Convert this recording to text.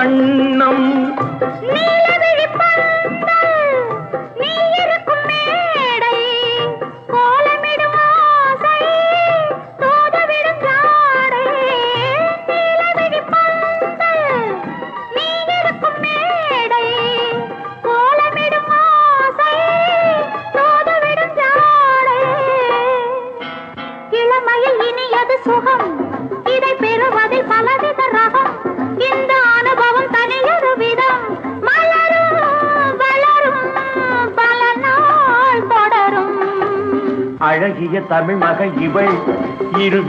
வண்ணம் சுகம் இதை பெறுவதில் பலவித ரகம் இந்த அனுபவம் தனியொரு விதம் மலரும் வளரும் பல நாள் தொடரும் அழகிய தமிழ் மகள் இவள் இரு